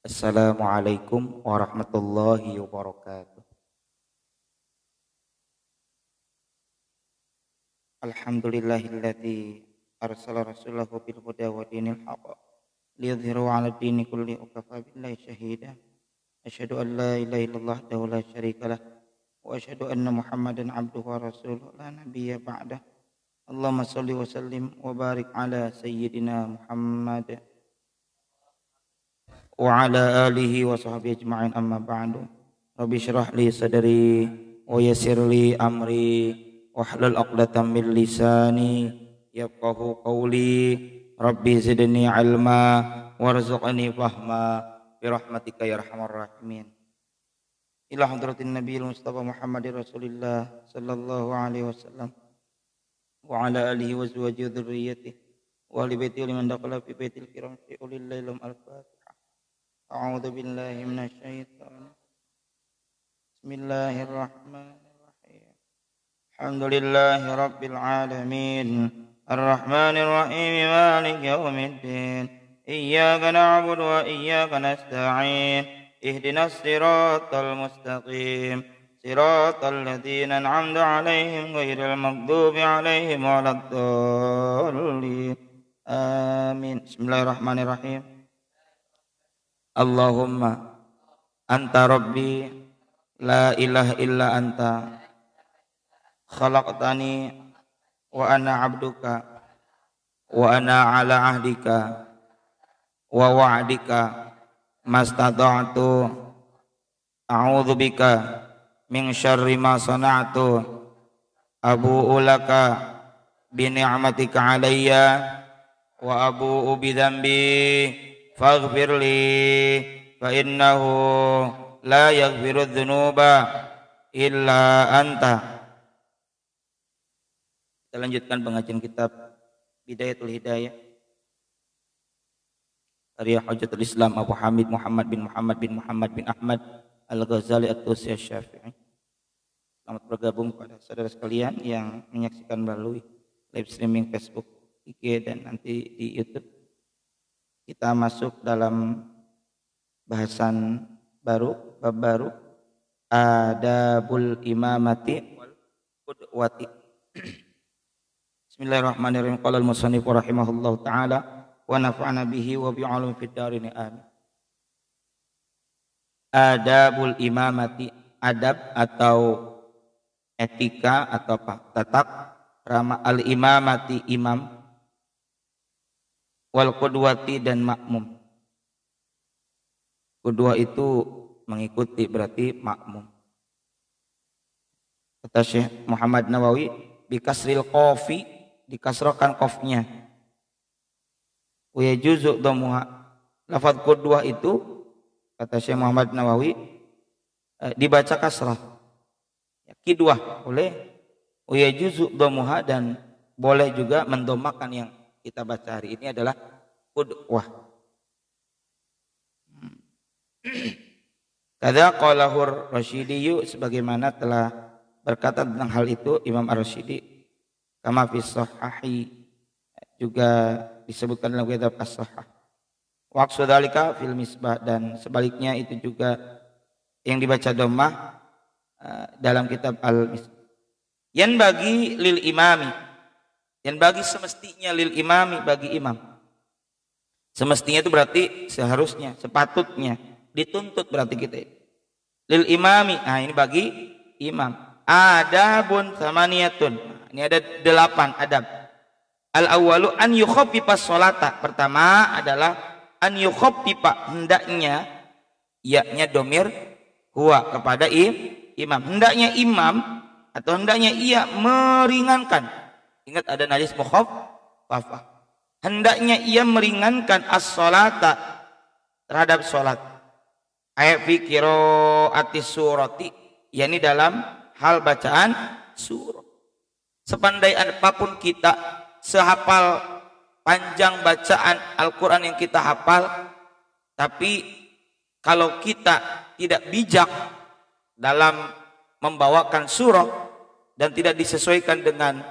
Assalamualaikum warahmatullahi wabarakatuh. Alhamdulillahilladzi arsala rasulahu bil huda wa dinil haqq liyudhhirahu 'ala dini kulli wa kafa billahi shahida. Asyhadu an la ilaha illallah wahdahu la syarika lah wa asyhadu anna Muhammadan 'abduhu wa rasuluhu la nabiyya ba'dah. Allahumma shalli wa sallim wa barik ala sayyidina Muhammad wa ala alihi wa sahbihi ajma'in, amma ba'du. Rabbi syrah li sadri wa yassir li amri wahlul 'uqdatam min lisani yafqahu qawli. Rabbi zidni ilma warzuqni fahma bi rahmatika ya arhamar rahimin. Ila hadratin nabiyil mustafa Muhammadir rasulillah sallallahu alaihi wasallam wa ala alihi wa azwajihi wa dhurriyyatihi wa ahli baitihi liman dakhala fi baitil kiram fi ulil lailam al-fatihah. A'udzu billahi minasy syaithanir. Bismillahirrahmanirrahim. Alhamdulillahi rabbil alamin. Arrahmanir rahim. Maliki yaumiddin. Iyyaka na'budu wa iyyaka nasta'in. Ihdinas siratal mustaqim. Siratal ladzina an'amta 'alaihim ghairil maghdubi 'alaihim waladdallin. Amin. Bismillahirrahmanirrahim. Allahumma anta rabbi la ilaha illa anta khalaqtani wa ana 'abduka wa ana 'ala 'ahdika wa wa'dika mastata'tu a'udzu bika min syarri ma sana'tu abu'u laka bi ni'matika 'alayya wa abu'u bi dzambi faghfirli fa innahu la yaghfiru dzunuba illa anta. Kita lanjutkan pengajian kitab Bidayatul Hidayah karya Hujjatul Islam Abu Hamid Muhammad bin Ahmad Al-Ghazali At-Tusi Asy-Syafi'i. Selamat bergabung pada saudara sekalian yang menyaksikan melalui live streaming Facebook, IG, dan nanti di YouTube. Kita masuk dalam bahasan baru, bab baru, adabul imamati wal qudwati. Bismillahirrahmanirrahim. Qala al-musannif rahimahullahu taala wa nafa'ana bihi wa bi 'ulumi fid darin amin. Adabul imamati, adab atau etika atau tatak rama al-imamati, imam, wal qudwati, dan makmum. Qudwah itu mengikuti, berarti makmum. Kata Syekh Muhammad Nawawi, bikasril qafi, dikasrokan qafnya. Wa yajuzu dhammuha. Lafaz qudwah itu kata Syekh Muhammad Nawawi dibaca kasrah. Ya, qidwah boleh. Wa yajuzu dhammuha, dan boleh juga mendomakan yang kita baca hari ini adalah qudwah. Kadza qalahur Rasyidi, sebagaimana telah berkata tentang hal itu Imam Ar-Rasyidi, kama fi sahihi, juga disebutkan dalam kitab As-Sahih. Wa aqsadzalika fil misbah, dan sebaliknya itu juga yang dibaca dhammah dalam kitab Al-Misbah. Yan bagi lil imami, yang bagi semestinya lil imami, bagi imam. Semestinya itu berarti seharusnya, sepatutnya, dituntut berarti kita. Lil imami, nah ini bagi imam. Adabun samaniyatun, ini ada 8 adab. Al awwalu an yukhaffifa sholata, pertama adalah an yukhaffifa, hendaknya, yaknya domir huwa, kepada imam. Hendaknya imam atau hendaknya ia meringankan. Ingat ada najis mukhaffafah. Hendaknya ia meringankan as-sholata, terhadap sholat. Ayat fi qiraati surati, yakni dalam hal bacaan surah. Sepandai apapun kita, sehafal panjang bacaan Al-Quran yang kita hafal, tapi kalau kita tidak bijak dalam membawakan surah dan tidak disesuaikan dengan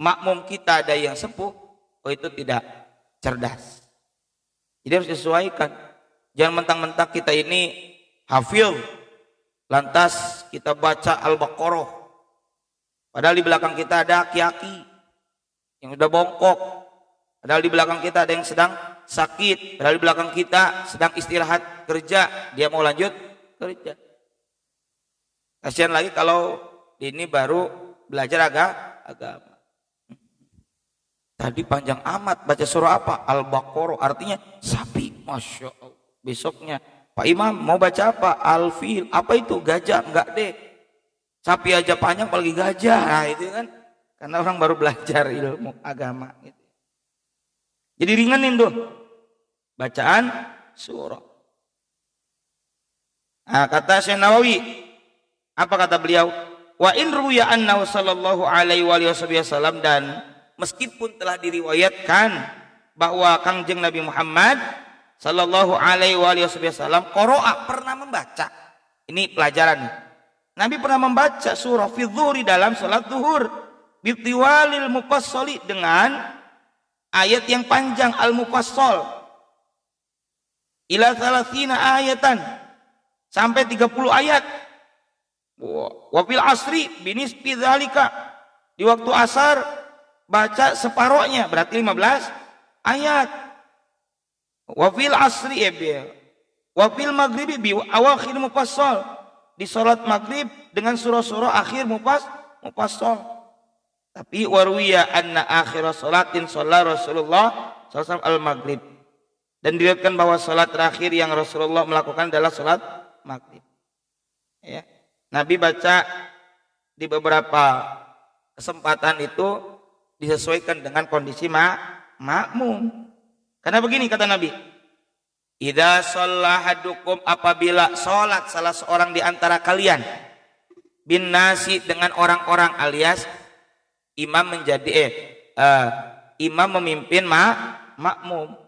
makmum kita ada yang sepuh, oh itu tidak cerdas. Jadi harus disesuaikan. Jangan mentang-mentang kita ini hafil, lantas kita baca Al-Baqarah. Padahal di belakang kita ada aki-aki yang sudah bongkok. Padahal di belakang kita ada yang sedang sakit. Padahal di belakang kita sedang istirahat kerja. Dia mau lanjut kerja. Kasihan lagi kalau ini baru belajar agama. Tadi panjang amat baca surah apa? Al-Baqarah, artinya sapi. Masya Allah. Besoknya, Pak Imam mau baca apa? Al-Fil. Apa itu? Gajah? Enggak deh. Sapi aja panjang apalagi gajah. Nah itu kan. Karena orang baru belajar ilmu agama. Gitu. Jadi ringanin tuh. Bacaan surah. Nah, kata Syekh Nawawi. Apa kata beliau? Wa in ruya annahu sallallahu alaihi wasallam, dan meskipun telah diriwayatkan bahwa Kangjeng Nabi Muhammad sallallahu alaihi wasallam qara'a, pernah membaca. Ini pelajaran nih. Nabi pernah membaca surah fi dzuhri, dalam salat zuhur, bitiwalil mufassali, dengan ayat yang panjang, al-mufassal, ila 30 ayatan, sampai 30 ayat. Wa fil asri binisbi dzalika, di waktu asar baca separohnya, berarti 15 ayat. Wa fil asri wa fil maghribi bi awakhir mufassal, di salat maghrib dengan surah-surah akhir mufassal. Tapi warwiya anna akhir salatin shalla Rasulullah sallallahu al-maghrib, dan diriwayatkan bahwa salat terakhir yang Rasulullah melakukan adalah salat maghrib. Ya. Nabi baca di beberapa kesempatan itu disesuaikan dengan kondisi makmum. Karena begini kata Nabi, idza shalla ahadukum, apabila salat salah seorang di antara kalian, bin nasi, dengan orang-orang, alias imam menjadi imam memimpin makmum.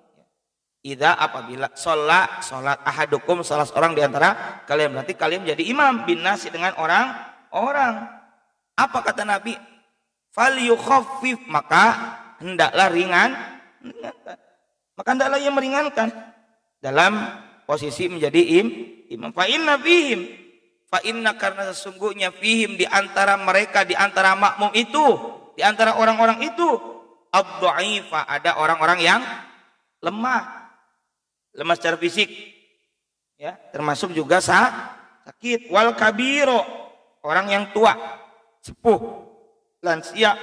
Idza, apabila salat ahadukum, salah seorang di antara kalian, berarti kalian menjadi imam, bin nasi, dengan orang-orang. Apa kata Nabi? Falyukhaffif, maka hendaklah ringankan. Maka hendaklah ia meringankan dalam posisi menjadi imam. Fa inna fihim, fa inna, karena sesungguhnya fihim, di antara mereka, di antara makmum itu, di antara orang-orang itu, ad-dha'ifa, ada orang-orang yang lemah secara fisik, ya, termasuk juga sakit. Wal kabiro, orang yang tua, sepuh, lansia,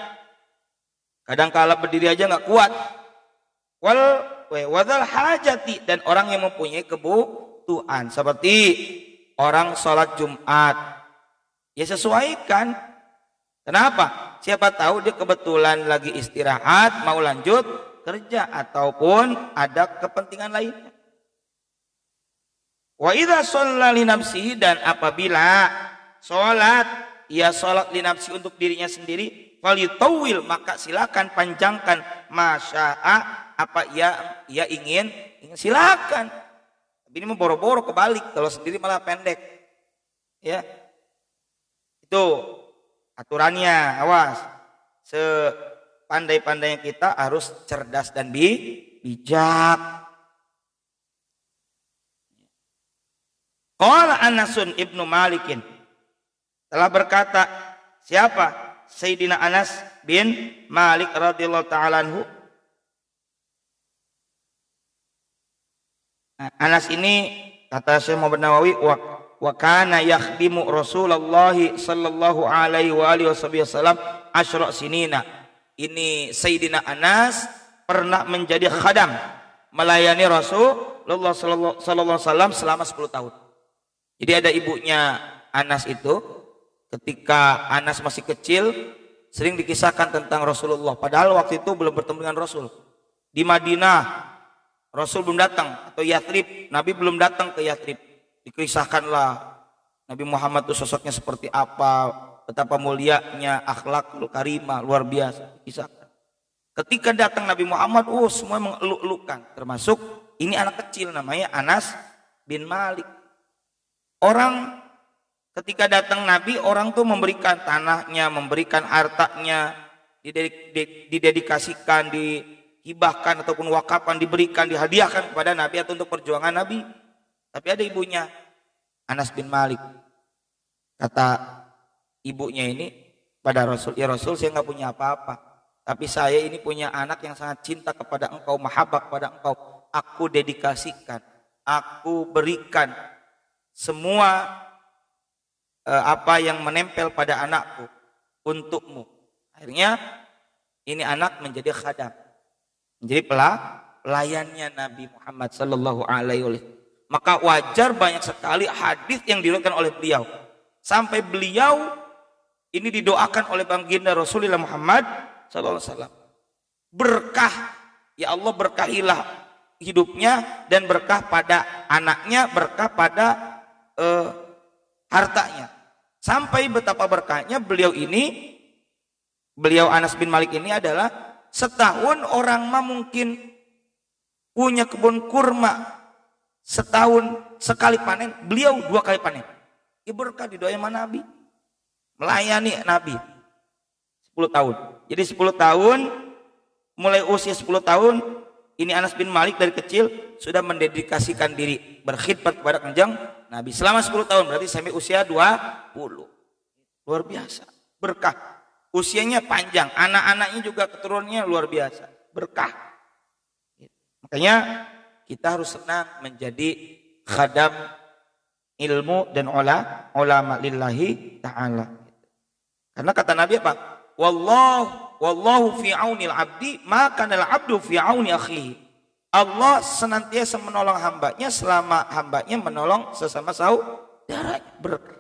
kadang-kala berdiri aja nggak kuat. Wadal hajati, dan orang yang mempunyai kebutuhan, seperti orang sholat Jumat, ya sesuaikan. Kenapa? Siapa tahu dia kebetulan lagi istirahat, mau lanjut kerja, ataupun ada kepentingan lainnya. Wa idza shalla li nafsihi, dan apabila salat, ia salat li nafsi, untuk dirinya sendiri, falitawil, maka silakan panjangkan, masya'a, apa ia ingin silakan. Tapi ini memboro-boro kebalik, kalau sendiri malah pendek. Ya. Itu aturannya, awas. Sepandai-pandainya kita harus cerdas dan bijak. Qala Anasun ibnu Malikin, telah berkata siapa? Sayyidina Anas bin Malik radhiyallahu ta'ala anhu. Anas ini, kata Syekh Muhammad Nawawi, wa kana yakhdimu Rasulullah sallallahu alaihi wasallam asyra sinina. Ini Sayyidina Anas pernah menjadi khadam, melayani Rasulullah sallallahu alaihi wasallam selama 10 tahun. Jadi ada ibunya Anas itu, ketika Anas masih kecil, sering dikisahkan tentang Rasulullah. Padahal waktu itu belum bertemu dengan Rasul. Di Madinah Rasul belum datang, atau Yathrib, Nabi belum datang ke Yathrib. Dikisahkanlah Nabi Muhammad itu sosoknya seperti apa, betapa mulianya, akhlakul karimah, luar biasa. Dikisahkan. Ketika datang Nabi Muhammad, semua mengeluk-elukan, termasuk ini anak kecil namanya Anas bin Malik. Orang ketika datang Nabi, orang tuh memberikan tanahnya, memberikan hartanya, didedikasikan, dihibahkan ataupun wakafan, diberikan, dihadiahkan kepada Nabi atau untuk perjuangan Nabi. Tapi ada ibunya, Anas bin Malik. Kata ibunya ini pada Rasul, ya Rasul, saya nggak punya apa-apa, tapi saya ini punya anak yang sangat cinta kepada engkau, mahabbah kepada engkau. Aku dedikasikan, aku berikan semua apa yang menempel pada anakku untukmu. Akhirnya ini anak menjadi khadam, menjadi pelayannya Nabi Muhammad sallallahu alaihi wasallam. Maka wajar banyak sekali hadis yang diriwayatkan oleh beliau, sampai beliau ini didoakan oleh baginda Rasulullah Muhammad sallallahu alaihi wasallam. Berkah, ya Allah berkahilah hidupnya dan berkah pada anaknya, berkah pada hartanya. Sampai betapa berkahnya beliau Anas bin Malik ini adalah setahun orang mah mungkin punya kebun kurma, setahun sekali panen, beliau 2 kali panen. Ya berkah didoain sama Nabi, melayani Nabi 10 tahun. Jadi 10 tahun, mulai usia 10 tahun, ini Anas bin Malik dari kecil sudah mendedikasikan diri berkhidmat kepada Kanjeng Nabi selama 10 tahun, berarti sampai usia 20. Luar biasa, berkah. Usianya panjang, anak-anaknya juga keturunannya luar biasa, berkah. Makanya kita harus senang menjadi khadam ilmu dan ulama lillahi ta'ala. Karena kata Nabi apa? Wallahu fi aunil abdi maka al abdu fi auni akhihi. Allah senantiasa menolong hambanya selama hambanya menolong sesama saudaranya. Berkah.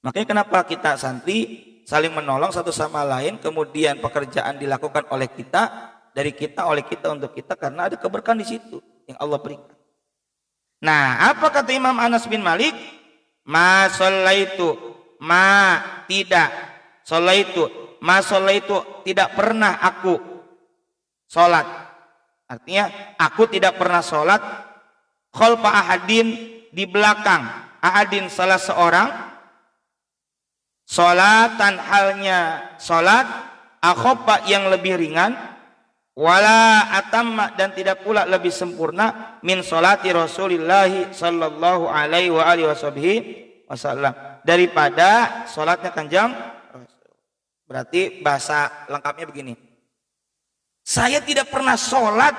Makanya kenapa kita santri saling menolong satu sama lain, kemudian pekerjaan dilakukan oleh kita, dari kita, oleh kita, untuk kita, karena ada keberkahan di situ yang Allah berikan. Nah, apa kata Imam Anas bin Malik? Ma sallaitu, tidak pernah aku sholat. Artinya, aku tidak pernah sholat khalfa ahadin, di belakang ahadin salah seorang, sholatan halnya sholat, akhoffa yang lebih ringan, wala atamma dan tidak pula lebih sempurna, min sholati Rasulillahi sallallahu alaihi wa alihi wasallam, daripada sholatnya Kanjeng Rasul. Berarti bahasa lengkapnya begini, saya tidak pernah sholat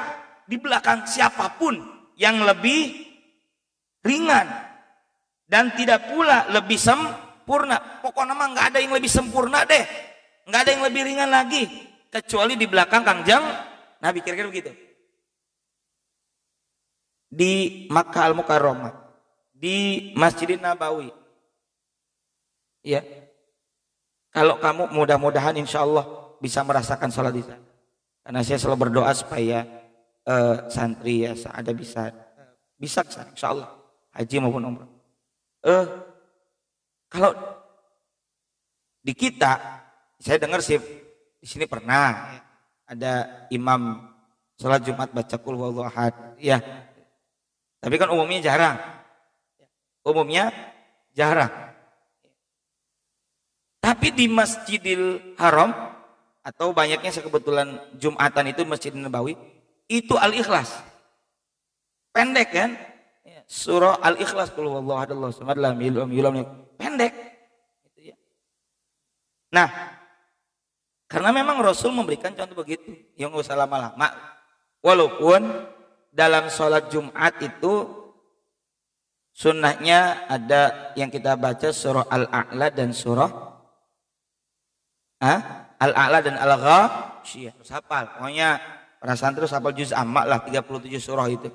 di belakang siapapun yang lebih ringan dan tidak pula lebih sempurna. Pokoknya mah nggak ada yang lebih sempurna deh, nggak ada yang lebih ringan lagi kecuali di belakang Kanjeng Nabi. Kira-kira begitu. Di Makkah Al-Mukarramah, di Masjidin Nabawi, ya, kalau kamu mudah-mudahan insya Allah bisa merasakan sholat di sana. Karena saya selalu berdoa supaya santri ya ada bisa kesana, insya Allah, haji maupun umrah. Kalau di kita, saya dengar sih di sini pernah ya, ada imam sholat Jumat baca qul huwallahu ahad, ya. Tapi kan umumnya jarang. Tapi di Masjidil Haram, atau banyaknya saya kebetulan Jumatan itu Masjid Nabawi, itu Al-Ikhlas. Pendek kan? Surah Al-Ikhlas, qul huwallahu ahad Allahu samad lam yalid walam yulad, pendek. Nah, karena memang Rasul memberikan contoh begitu, yang nggak usah lama-lama. Walaupun dalam sholat Jumat itu sunnahnya ada yang kita baca surah Al-A'la dan surah Al-A'la dan Al-Ghasyiyah. Terus hafal, pokoknya para santri terus hafal juz amma lah, 37 surah itu.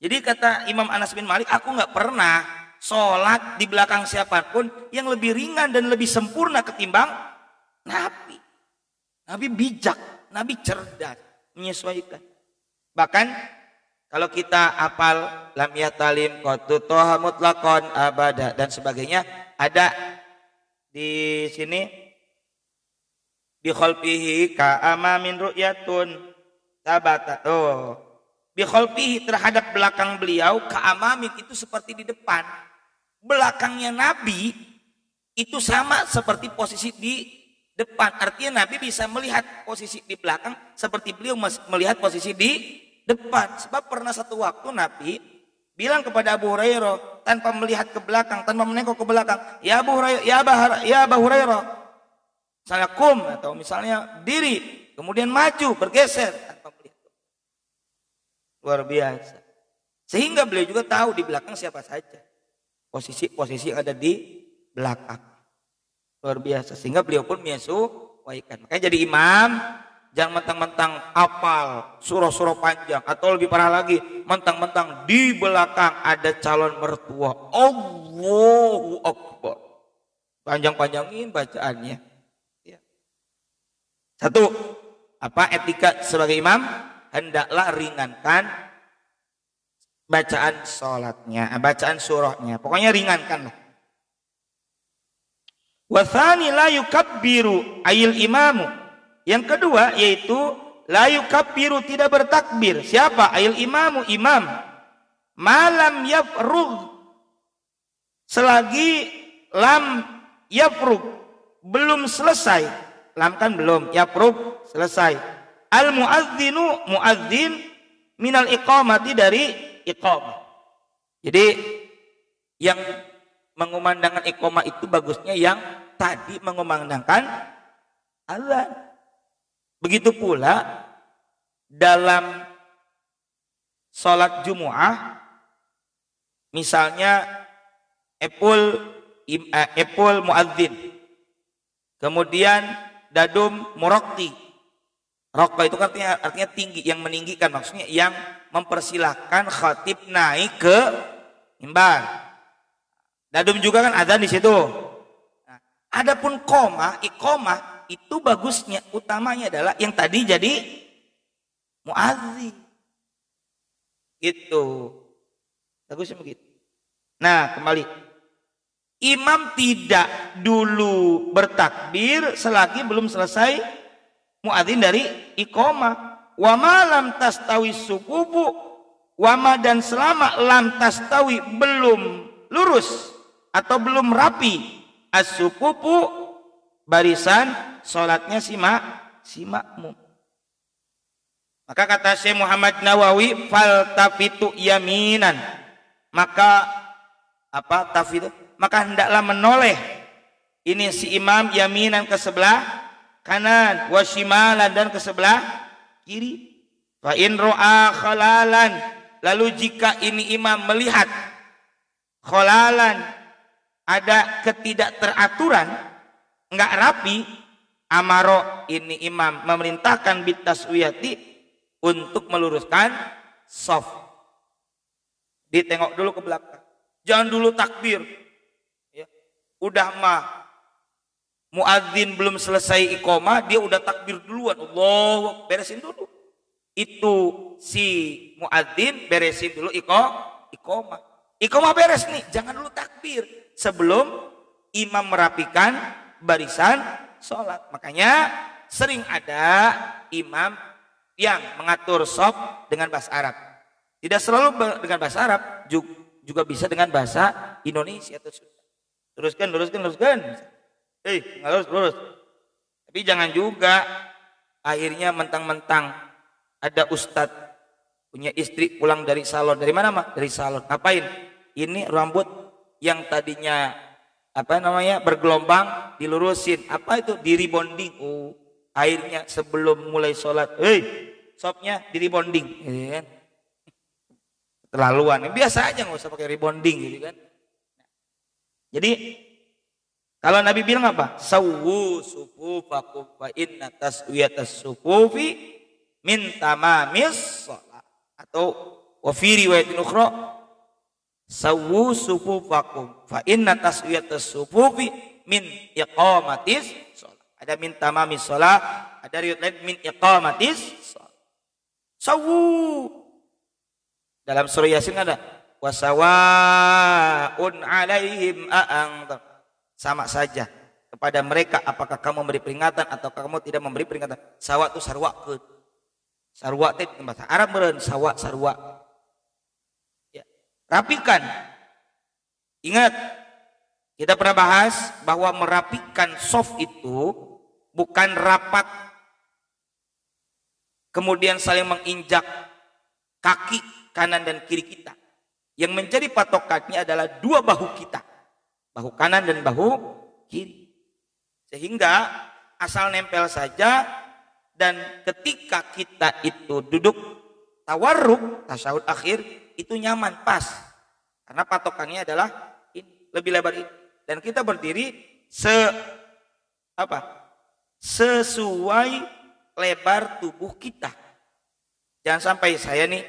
Jadi kata Imam Anas bin Malik, aku nggak pernah sholat di belakang siapapun yang lebih ringan dan lebih sempurna ketimbang Nabi. Nabi bijak, Nabi cerdas, menyesuaikan. Bahkan kalau kita hafal lam yatalim qatu toha mutlaqan abada dan sebagainya, ada di sini bi khalfihi ka amamin ru'yatun tabata. Bi khalfihi terhadap belakang beliau, ka amamin itu seperti di depan. Belakangnya Nabi itu sama seperti posisi di depan. Artinya Nabi bisa melihat posisi di belakang seperti beliau melihat posisi di depan. Sebab pernah satu waktu Nabi bilang kepada Abu Hurairah tanpa melihat ke belakang, tanpa menengok ke belakang, ya Abu Hurairah, ya Abu Hurairah, misalnya kum atau misalnya diri, kemudian maju bergeser tanpa melihat. Luar biasa. Sehingga beliau juga tahu di belakang siapa saja, posisi yang ada di belakang. Luar biasa. Sehingga beliau pun menyesuaikan. Makanya jadi imam jangan mentang-mentang hafal surah-surah panjang, atau lebih parah lagi mentang-mentang di belakang ada calon mertua. Allahu Akbar. Panjang-panjangin bacaannya. Ya. Satu, etika sebagai imam? Hendaklah ringankan bacaan sholatnya, bacaan surahnya. Pokoknya ringankanlah. Wa tsani la yukabbiru ayil imamu. Yang kedua yaitu la yukabbiru, tidak bertakbir. Siapa? Ayil imamu, imam. Malam yafrugh, selagi lam yafrugh, belum selesai. Lam kan belum, yafrugh selesai. Al muadzinu, muadzin minal iqamati, dari iqamah. Jadi yang mengumandangkan iqamah itu bagusnya yang tadi mengumandangkan azan. Begitu pula dalam sholat Jumu'ah, misalnya epul muadzin, kemudian dadum muraqti. Raqqa itu artinya tinggi, yang meninggikan, maksudnya yang mempersilahkan khatib naik ke mimbar. Dadum juga kan azan di situ. Nah, adapun iqamah itu bagusnya, utamanya adalah yang tadi jadi muadzin. Gitu. Bagusnya begitu. Nah, kembali. Imam tidak dulu bertakbir selagi belum selesai muadzin dari iqamah. Wa ma lam tastawi sufufu, wa ma, dan selama lam tastawi, belum lurus atau belum rapi, as-sufufu, barisan sholatnya si makmum. Maka kata Syekh Muhammad Nawawi, faltafitu yaminan, maka tafitu, maka hendaklah menoleh ini si imam yaminan ke sebelah kanan, wasimalan, dan ke sebelah kiri. Fa in ro'a khalalan, lalu jika ini imam melihat khalalan, ada ketidakteraturan, enggak rapi, amaro, ini imam memerintahkan bitaswiyati, untuk meluruskan shaf. Ditengok dulu ke belakang, jangan dulu takbir. Ya. Udah mah muadzin belum selesai iqamah, dia udah takbir duluan. Allah, beresin dulu. Itu si muadzin beresin dulu iqamah. Iqamah beres nih, jangan dulu takbir sebelum imam merapikan barisan sholat. Makanya sering ada imam yang mengatur shaf dengan bahasa Arab. Tidak selalu dengan bahasa Arab, juga bisa dengan bahasa Indonesia. Teruskan. Lurus. Tapi jangan juga akhirnya mentang-mentang ada ustadz punya istri pulang dari salon. Dari mana, Mak? Dari salon. Ngapain? Ini rambut yang tadinya bergelombang dilurusin. Apa itu? Di rebonding. Oh, akhirnya sebelum mulai sholat, shopnya di rebonding. Terlaluan. Biasa aja, nggak usah pakai rebonding gitu kan. Jadi kalau Nabi bilang apa? Sawwu sufufakum fa inna taswiyatas sufufi min tamamis shalah. Atau wa fi riwayatin ukhra sawwu sufufakum fa inna taswiyatas sufufi min iqamatis shalah. Ada min tamamis shalah, ada riwayat lain min iqamatis shalah. Sawwu. Dalam surah Yasin ada wasawaun alaihim a'ang, sama saja kepada mereka apakah kamu memberi peringatan atau kamu tidak memberi peringatan. Sawa itu sarwa ke. Sarwa itu bahasa Arab meureun sarwa. Ya. Rapikan. Ingat, kita pernah bahas bahwa merapikan shaf itu bukan rapat kemudian saling menginjak kaki kanan dan kiri kita. Yang menjadi patokannya adalah dua bahu kita. Bahu kanan dan bahu kiri. Sehingga asal nempel saja, dan ketika kita itu duduk tawarruk, tasyahud akhir, itu nyaman, pas. Karena patokannya adalah ini, lebih lebar ini. Dan kita berdiri sesuai lebar tubuh kita. Jangan sampai saya nih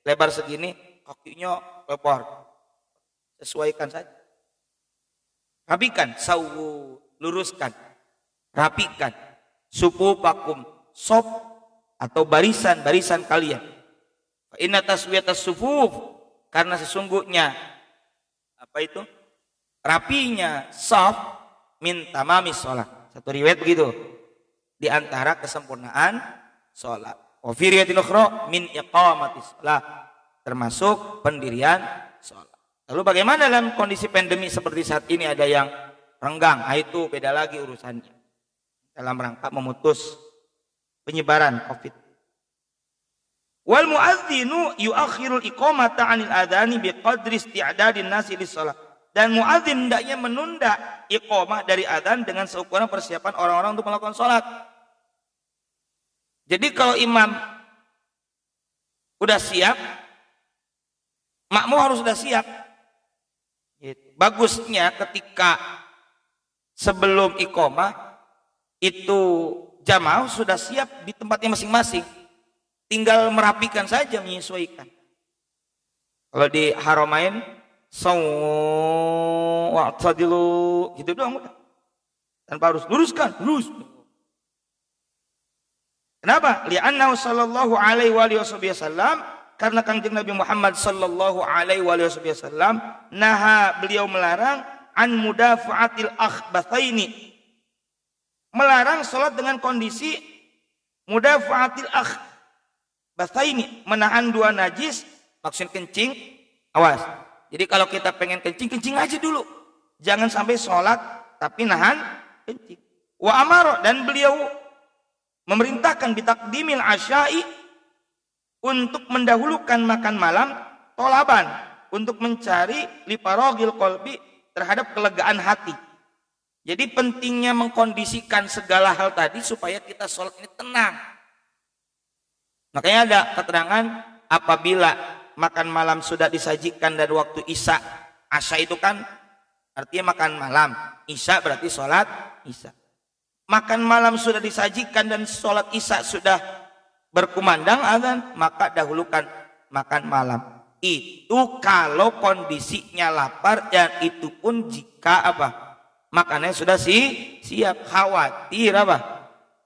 lebar segini, kakinya lebar. Sesuaikan saja. Rapikan, sawu, luruskan. Rapikan. Sufufakum, sop atau barisan-barisan kalian. Inna taswiyatas sufuf, karena sesungguhnya apa itu? Rapinya saf min tamamis sholat. Satu riwayat begitu. Di antara kesempurnaan sholat. Wa fi riwayatin ukhra min iqamatis sholat. Termasuk pendirian sholat. Lalu bagaimana dalam kondisi pandemi seperti saat ini, ada yang renggang? Nah, itu beda lagi urusannya. Dalam rangka memutus penyebaran COVID. Wal muadzinu yuakhirul iqamata 'anil adhani biqadri isti'dadin nasi lis-shalah. Dan muadzin hendaknya menunda iqamah dari adzan dengan seukuran persiapan orang-orang untuk melakukan salat. Jadi kalau imam udah siap, makmum harus sudah siap. Bagusnya ketika sebelum iqamah itu jamaah sudah siap di tempatnya masing-masing. Tinggal merapikan saja, menyesuaikan. Kalau di Haramain wa'tadilu gitu doang udah. Tanpa harus luruskan, lurus. Kenapa? Li'annahu sallallahu alaihi wasallam, karena Kanjeng Nabi Muhammad sallallahu alaihi wasallam naha, beliau melarang an mudafa'atil akhbathaini, melarang salat dengan kondisi mudafa'atil akhbathaini, menahan dua najis, maksud kencing, awas. Jadi kalau kita pengen kencing, kencing aja dulu. Jangan sampai sholat tapi nahan kencing. Wa amaro, dan beliau memerintahkan bitakdimil asya'i, untuk mendahulukan makan malam, tolaban, untuk mencari liparogil kolbi, terhadap kelegaan hati. Jadi pentingnya mengkondisikan segala hal tadi supaya kita sholat ini tenang. Makanya ada keterangan apabila makan malam sudah disajikan dari waktu isya. Asya itu kan artinya makan malam. Isya berarti sholat isya. Makan malam sudah disajikan dan sholat isya sudah berkumandang azan, maka dahulukan makan malam. Itu kalau kondisinya lapar, dan itu pun jika makanannya sudah siap. Khawatir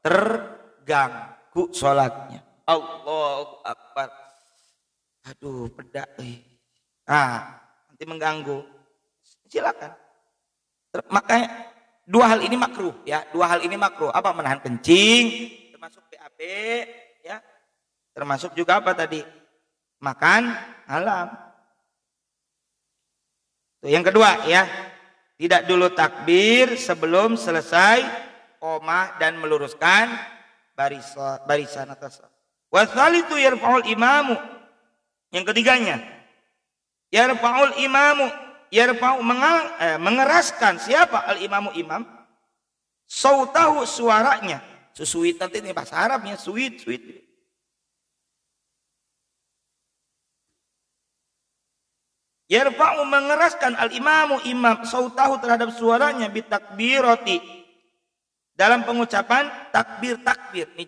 terganggu sholatnya. Allahu Akbar. Aduh, pedak. Nanti mengganggu. Silakan. Makanya dua hal ini makruh, ya. Dua hal ini makruh. Apa? Menahan kencing, termasuk BAB, ya. Termasuk juga apa tadi? Makan malam. Yang kedua, ya. Tidak dulu takbir sebelum selesai qomah dan meluruskan barisan atas. Wa tsalitsu yarfa'ul imamu. Yang ketiganya, yarfa'ul imamu, mengeraskan. Siapa al-imamu? Imam. Sautahu, suaranya. Susuit nanti ini bahasa Arabnya, sweet. Yarfa'u, mengeraskan al-imamu, imam, sautahu, terhadap suaranya, bitakbirati, dalam pengucapan takbir. Ini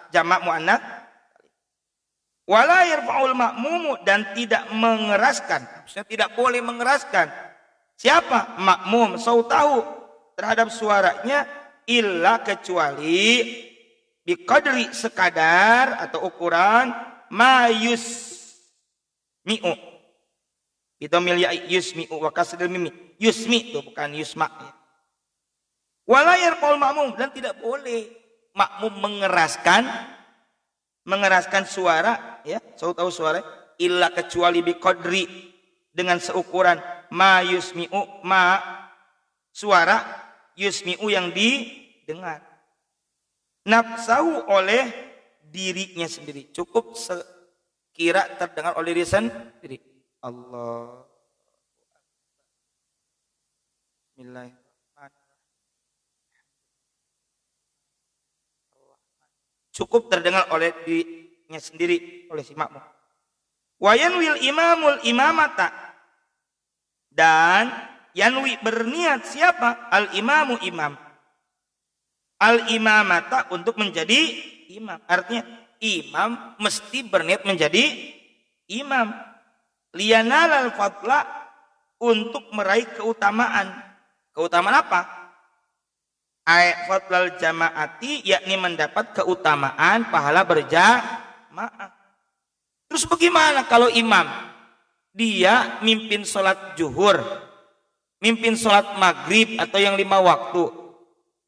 jamak muannats. Wala yarfa'ul ma'mumu, dan tidak mengeraskan, maksudnya tidak boleh mengeraskan. Siapa? Makmum, sautahu, terhadap suaranya, illa, kecuali biqadri, sekadar atau ukuran, ma yusmi'u, bidomil ya, yusmi'u wa kasril mimi, yusmi itu bukan yusma. Wala yarfa'ul ma'mum, dan tidak boleh makmum mengeraskan suara, ya, tahu suara, illa, kecuali biqadri, dengan seukuran, ma yusmi'u, suara, yusmi'u, yang didengar, nafsahu, oleh dirinya sendiri. Cukup kira terdengar oleh diri sendiri. Allah. Bismillahirrahmanirrahim. Cukup terdengar oleh dirinya sendiri, oleh si makmum. Wa yanwil imamul imamata, dan yanwi berniat siapa? Al imamu imam. Al imamata untuk menjadi imam. Artinya imam mesti berniat menjadi imam. Liyanalal fadla, untuk meraih keutamaan. Keutamaan apa? Fadlal jamaati, yakni mendapat keutamaan pahala berjamaah. Terus bagaimana kalau imam dia mimpin sholat zuhur, mimpin sholat maghrib atau yang 5 waktu,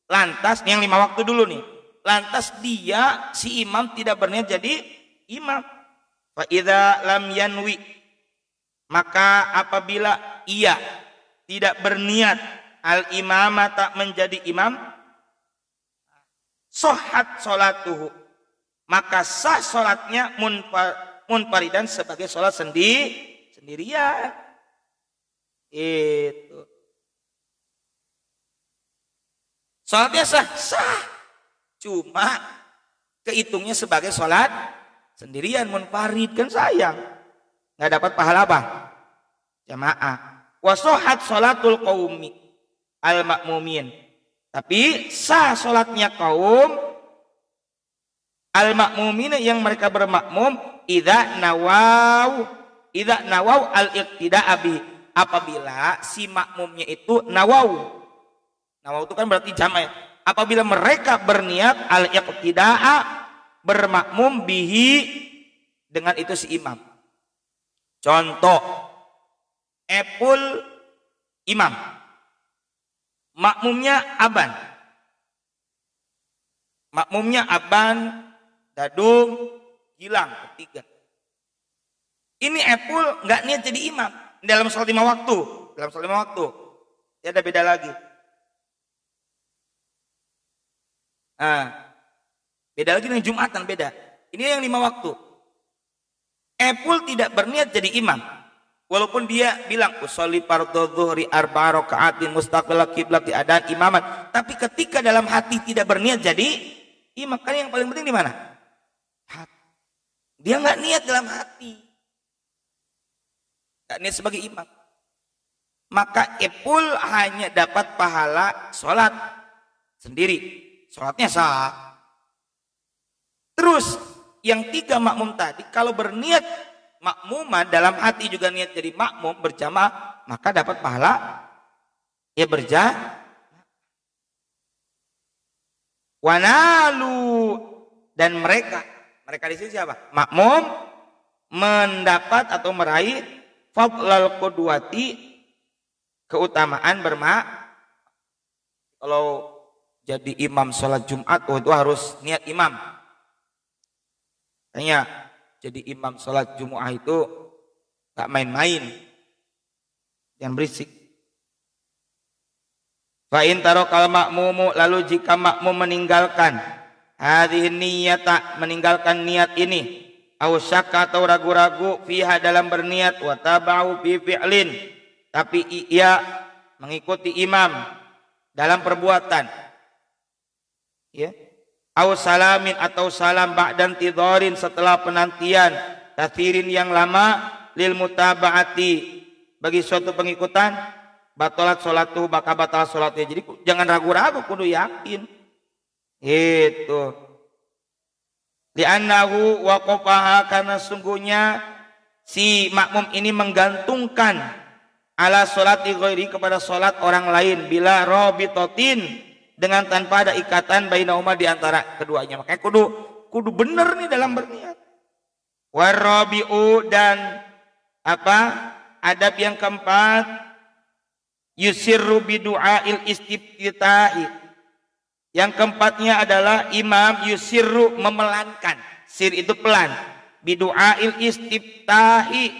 lantas yang 5 waktu dulu nih, lantas dia si imam tidak berniat jadi imam. Fa idza lam yanwi, maka apabila ia tidak berniat al imamata menjadi imam, sohat sholatuhu, maka sah sholatnya munfaridan sebagai sholat sendirian. Itu sholatnya sah, cuma kehitungnya sebagai sholat sendirian munfarid, kan sayang, nggak dapat pahala apa? Jamaah. Wasohat sholatul qaumi al makmumin, tapi sah sholatnya kaum al makmumin yang mereka bermakmum idza nawau al iqtida'a bi, apabila si makmumnya itu nawau itu kan berarti jamak ya. Apabila mereka berniat al iqtida'a, bermakmum bihi, dengan itu si imam. Contoh, epul imam, makmumnya aban, dadung, hilang, ketiga. Ini epul nggak niat jadi imam dalam sholat 5 waktu. Dalam sholat 5 waktu, ya ada beda lagi. Beda lagi dengan Jumatan, beda. Ini yang 5 waktu. Epul tidak berniat jadi imam, walaupun dia bilang usolli fardhu dzuhri 4 rakaatin mustaqbil qiblati adan imaman, tapi ketika dalam hati tidak berniat jadi imam. Kan yang paling penting di mana? Hati. Dia nggak niat dalam hati, nggak niat sebagai imam, maka epul hanya dapat pahala sholat sendiri, sholatnya sah. Terus yang 3 makmum tadi, kalau berniat makmuman dalam hati juga niat jadi makmum berjamaah, maka dapat pahala ya berjamaah. Wanalu, dan mereka di sini siapa? Makmum mendapat atau meraih fadlal qudwati, keutamaan bermakmum. Kalau jadi imam sholat Jumat, itu harus niat imam. Tanya, jadi imam sholat Jumu'ah itu gak main-main, jangan berisik. Fa'in tarokal makmumu, lalu jika makmum meninggalkan hadhihi niyata, meninggalkan niat ini, au syakka atau ragu-ragu fiha dalam berniat, wa taba'u fi fi'lin, tapi ia mengikuti imam dalam perbuatan, ya, au salamin atau salam ba'dan tidharin, setelah penantian tathirin yang lama, lil mutaba'ati, bagi suatu pengikutan, batalat sholatuh, maka batal sholatnya. Jadi jangan ragu-ragu, kudu yakin. Itu li'annahu waqafaha, karena sungguhnya si makmum ini menggantungkan ala sholati ghairi, kepada sholat orang lain, bila rabitotin, dengan tanpa ada ikatan bainahuma, di antara keduanya. Makanya kudu bener nih dalam berniat. Warabi'u, dan adab yang keempat, yusirru bidu'ail istiftitahi. Yang keempatnya adalah imam yusirru, memelankan. Sir itu pelan. Bidu'ail istiftahi,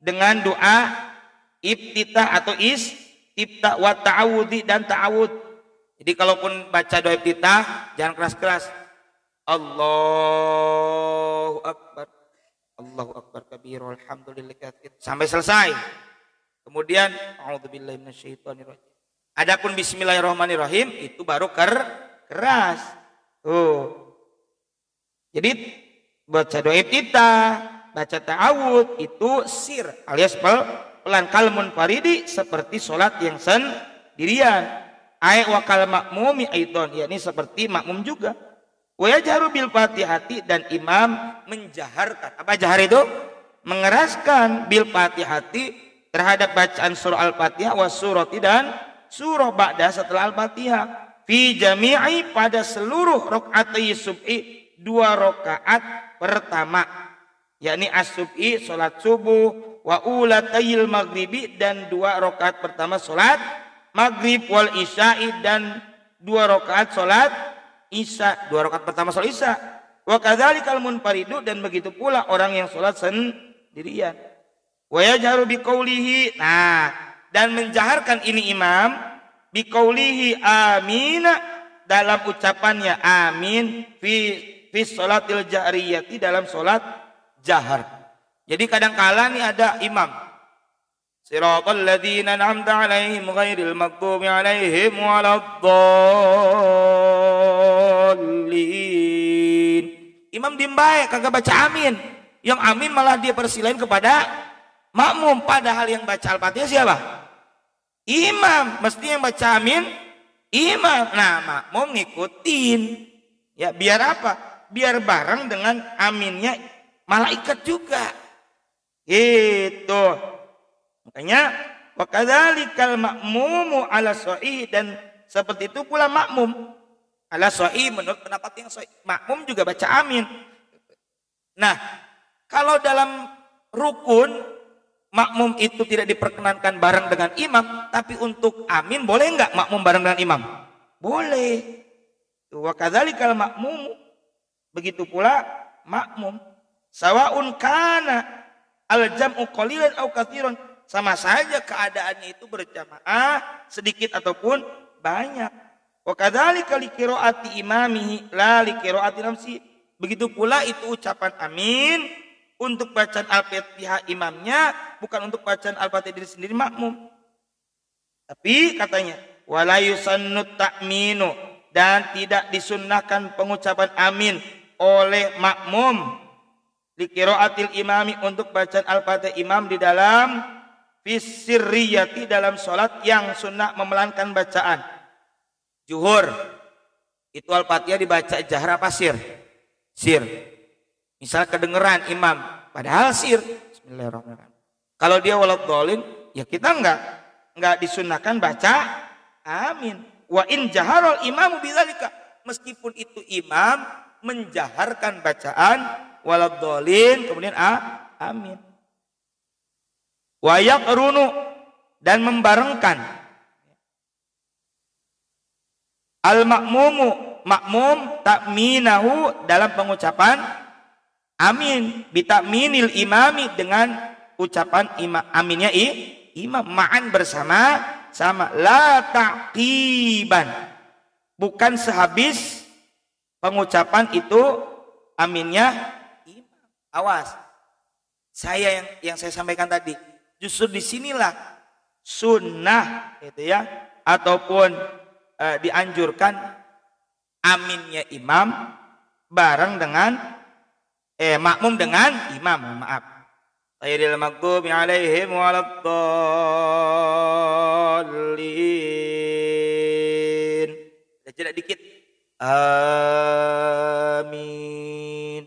dengan doa iftitah atau istiftah, wa ta'awudhi, dan ta'awud. Jadi kalaupun baca doa iftitah jangan keras-keras. Allahu Akbar, Allahu kabira walhamdulillahi katsir sampai selesai. Kemudian a'udzubillahi minasyaitonirrajim. Adapun bismillahirrahmanirrahim itu baru keras. Jadi baca doa iftitah, baca ta'awud itu sir alias pelan kalmun faridi seperti sholat yang sendirian. Ay wa kal makmumi aidon, yakni seperti makmum juga. Wa yajharu bil fatihati dan imam menjaharkan. Apa jahar itu? Mengeraskan bil fatihati terhadap bacaan surah Al-Fatihah wa surati dan surah ba'da setelah Al-Fatihah fi jami'i pada seluruh rakaat subhi 2 rakaat pertama, yakni as-subhi salat subuh wa ulatayil maghribi dan 2 rakaat pertama salat maghrib wal isya'i dan 2 rakaat salat isya, 2 rakaat pertama salat isya. Wa kadzalikal munfaridu dan begitu pula orang yang salat sendirian. Wa yajharu biqaulihi, nah dan menjaharkan ini imam biqaulihi amin dalam ucapannya amin fi sholatil jahriyati dalam salat jahar. Jadi kadang-kala nih ada imam siratal ladzina an'amta 'alaihim ghairil maghdubi 'alaihim waladdallin. Imam dimbae kagak baca amin. Yang amin malah dia persilain kepada makmum, padahal yang baca Al-Fatihah siapa? Imam. Mesti yang baca amin imam. Nah, makmum ngikutin. Ya, biar apa? Biar bareng dengan aminnya malaikat juga. Gitu. Makanya wa kadzalikal makmumu ala sahih dan seperti itu pula makmum ala sahih menurut pendapat yang sahih. Makmum juga baca amin. Nah, kalau dalam rukun makmum itu tidak diperkenankan bareng dengan imam, tapi untuk amin boleh enggak makmum bareng dengan imam? Boleh. Wa kadzalikal makmum, begitu pula makmum. Sawaun kana al-jam'u qalilan aw katsiran, sama saja keadaannya itu berjamaah sedikit ataupun banyak. Wa kadzalika li qiraati imamihi la li qiraati nafsi. Begitu pula itu ucapan amin untuk bacaan Al-Fatihah imamnya, bukan untuk bacaan Al-Fatihah diri sendiri makmum. Tapi katanya wala yusannut ta'minu, dan tidak disunnahkan pengucapan amin oleh makmum li qiraatil imami untuk bacaan Al-Fatihah imam di dalam fisirriyati dalam salat yang sunnah memelankan bacaan. Zuhur itu Al-Fatihah dibaca jahar apa sir? Sir. Misal kedengeran imam, padahal sir. Bismillahirrahmanirrahim. Kalau dia waladhdallin, ya kita enggak disunahkan baca amin. Wa in jaharul imamu bidzalika, meskipun itu imam menjaharkan bacaan waladhdallin kemudian amin. Wa yaqrunu, dan membarengkan al makmumu, makmum ta'minahu dalam pengucapan amin bitakminil imami dengan ucapan aminnya imam ma'an bersama-sama, la ta'qiban, bukan sehabis pengucapan itu aminnya imam. Awas, saya yang saya sampaikan tadi, justru disinilah sunnah gitu ya, ataupun dianjurkan aminnya imam bareng dengan makmum dengan imam, maaf. Ghairil maghdubi 'alaihim waladdallin. Jeda dikit. Amin.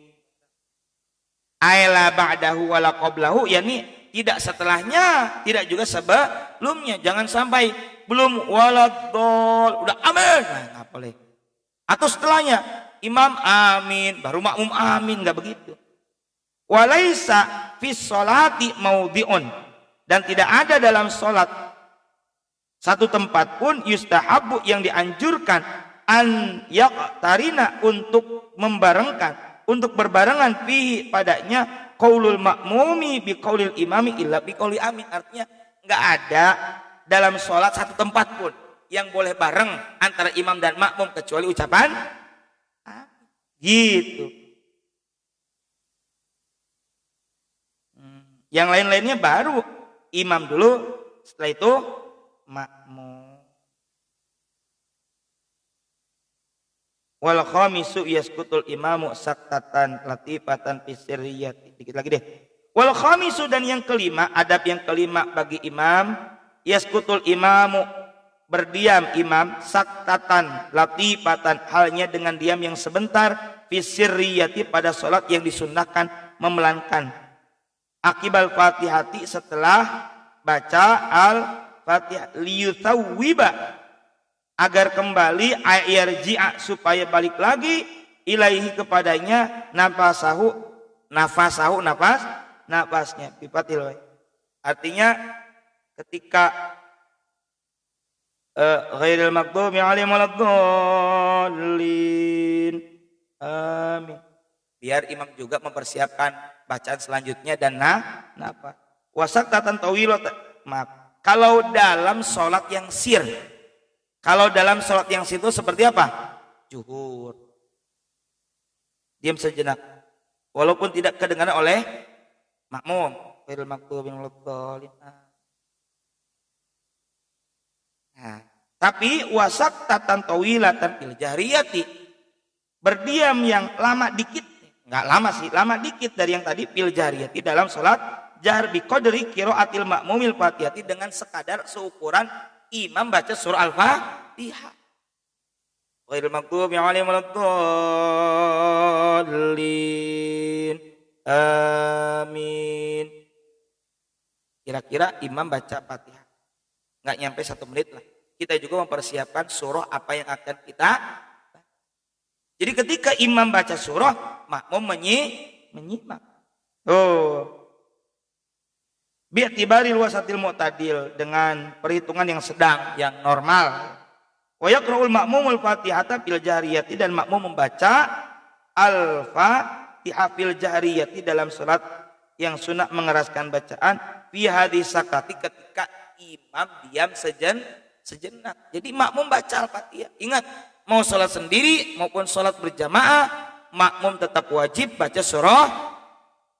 Aila ba'dahu wala qablahu, yakni tidak setelahnya, tidak juga sebelumnya. Jangan sampai belum waladdall udah amin, nah, enggak boleh. Atau setelahnya imam amin baru makmum amin, enggak begitu. Walaisa fi sholati maudhi'un, dan tidak ada dalam salat satu tempat pun yustahabu yang dianjurkan an yaqtarina untuk membarengkan, untuk berbarengan fihi padanya qaulul makmumi bi qaulil imami illa bi qauli amin. Artinya enggak ada dalam salat satu tempat pun yang boleh bareng antara imam dan makmum kecuali ucapan gitu. Yang lain-lainnya baru imam dulu, setelah itu makmum. Wal khamisu yaskutul imamu saktatan latifatan fisiriyati. Dikit lagi deh. Wal khamisu, dan yang kelima, adab yang kelima bagi imam, yaskutul imamu, berdiam imam, saktatan latifatan, halnya dengan diam yang sebentar, fisiriyati, pada sholat yang disunnahkan memelankan. Akibal fatihati, setelah baca al-fatihah, liyuthawiba, agar kembali, ayarji'a, supaya balik lagi, ilaihi, kepadanya, nafasnya bifatil. Artinya ketika ghairil maghdubi alaihim waladdallin, amin, biar imam juga mempersiapkan bacaan selanjutnya dan nafas. Wasaktatan tawilat, kalau dalam sholat yang sir. Kalau dalam sholat yang situ seperti apa? Zuhur. Diam sejenak. Walaupun tidak kedengaran oleh makmum. Nah, tapi wasaktatan tawilatan fil jahriyati, berdiam yang lama dikit. Enggak lama sih, lama dikit dari yang tadi, fil jahriyati, dalam sholat jahr, bi qadri qiraatil ma'mumil fatihati, dengan sekadar seukuran imam baca surah Al-Fatihah. Ghairil maghdubi alaihim waladdallin, amin. Kira-kira imam baca Fatihah nggak nyampe 1 menit lah. Kita juga mempersiapkan surah apa yang akan kita. Jadi ketika imam baca surah, makmum menyimak. Bi'tibaril wasatil mu'tadil, dengan perhitungan yang sedang, yang normal. Wa yaqra'ul ma'mumul fatihata fil jahriyati, dan makmum membaca al-fatihah fil jahriyati, dalam salat yang sunat mengeraskan bacaan, fi hadis sakati, ketika imam diam sejenak. Jadi makmum baca al-fatihah. Ingat, mau salat sendiri maupun salat berjamaah, makmum tetap wajib baca surah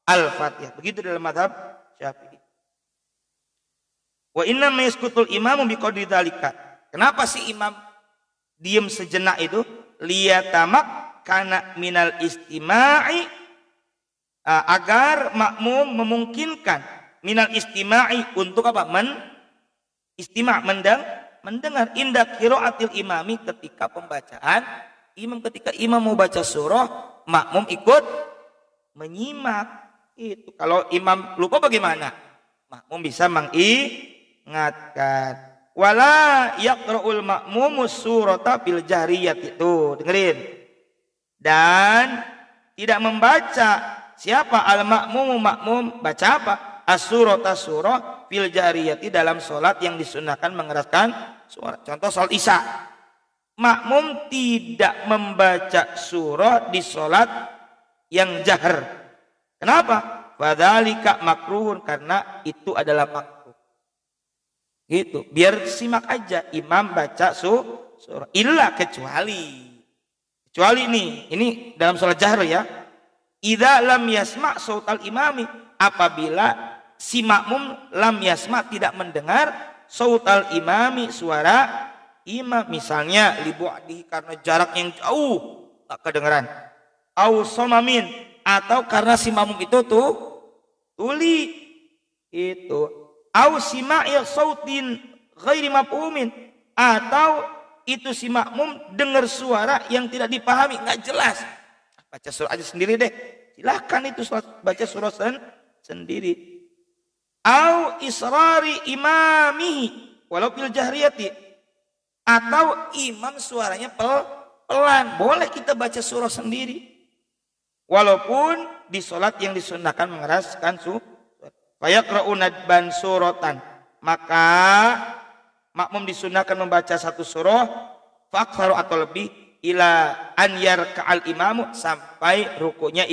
al-fatihah. Begitu dalam mazhab Syafi'i. Wa inna yaskutul imamu biqadri dzalika. Kenapa sih imam diam sejenak itu? Liyatamak kana minal istima'i, agar makmum memungkinkan minal istima'i, untuk apa? Istima', mendengar indah qiraatil imami, ketika pembacaan imam, ketika imam mau baca surah, makmum ikut menyimak. Itu kalau imam lupa bagaimana? Makmum bisa mengingatkan. Wala yaqra'ul ma'mumus surata fil jahriyati, itu dengerin. Dan tidak membaca siapa al-ma'mumu, makmum baca apa? As-surata, surah, fil jahriyati, dalam salat yang disunahkan mengeraskan suara. Contoh salat Isya. Makmum tidak membaca surah di salat yang jahar. Kenapa? Fadzalika makruhun, karena itu adalah makruh. Gitu, biar simak aja imam baca surah. Illa, kecuali ini dalam salat jahar ya. Idza lam yasma' sautal imami, apabila si makmum lam yasma', tidak mendengar sautal imami, suara imam, misalnya libu'dihi, karena jarak yang jauh tak kedengaran, au somamin, atau karena si makmum itu tuli itu, au sima'il sautin ghairi mafhumin, atau itu si makmum dengar suara yang tidak dipahami, nggak jelas. Baca surah aja sendiri deh, silahkan itu baca surah sendiri. Au israri imamihi walau fil jahriyati, atau imam suaranya pelan, boleh kita baca surah sendiri walaupun di sholat yang disunnahkan mengeraskan surah. Fayaqra'u nadban suratan, maka makmum disunnahkan membaca satu surah, fa'aktsaru, atau lebih, ila an yarka'al imamu, sampai rukunya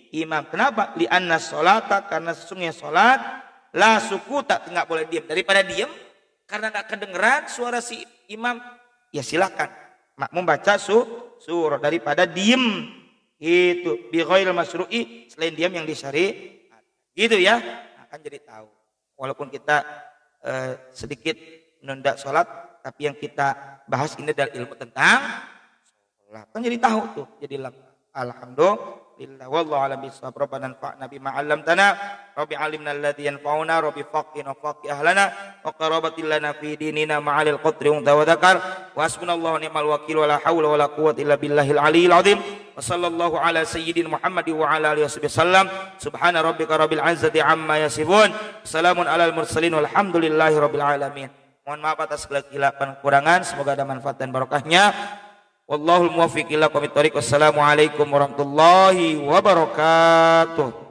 imam. Kenapa? Li'anna sholata, karena sesungguhnya sholat, la sukuta, tidak boleh diam. Daripada diam karena tidak kedengeran suara si imam, ya silakan makmum baca surah daripada diem. Itu bi ghairil masyru'i, selain diam yang disyari. Gitu ya. kan jadi tahu. Walaupun kita sedikit menunda sholat, tapi yang kita bahas ini adalah ilmu tentang sholat. Kan jadi tahu tuh. Jadi alhamdulillah. Wallahu a'lam bishawab. Rabbana anfa'na bima 'allamtana. Rabbi 'allimna alladhi yanfa'una. Rabbi faqihna faqih ahlana. Wa qarabatil lana fi dinina ma'alil qadri wa dzakar. Wa hasbunallahu wa ni'mal wakil wa la haula wa la quwwata illa billahil aliyyil azim. Wa sallallahu ala sayyidina Muhammad wa ala alihi wasallam. Subhana rabbika rabbil 'izzati 'amma yasifun. Salamun alal mursalin walhamdulillahi rabbil alamin. Mohon maaf atas segala kekurangan kekurangan, semoga ada manfaat dan barokahnya. Wallahul muwaffiq ila aqwamit thoriq. Wassalamualaikum warahmatullahi wabarakatuh.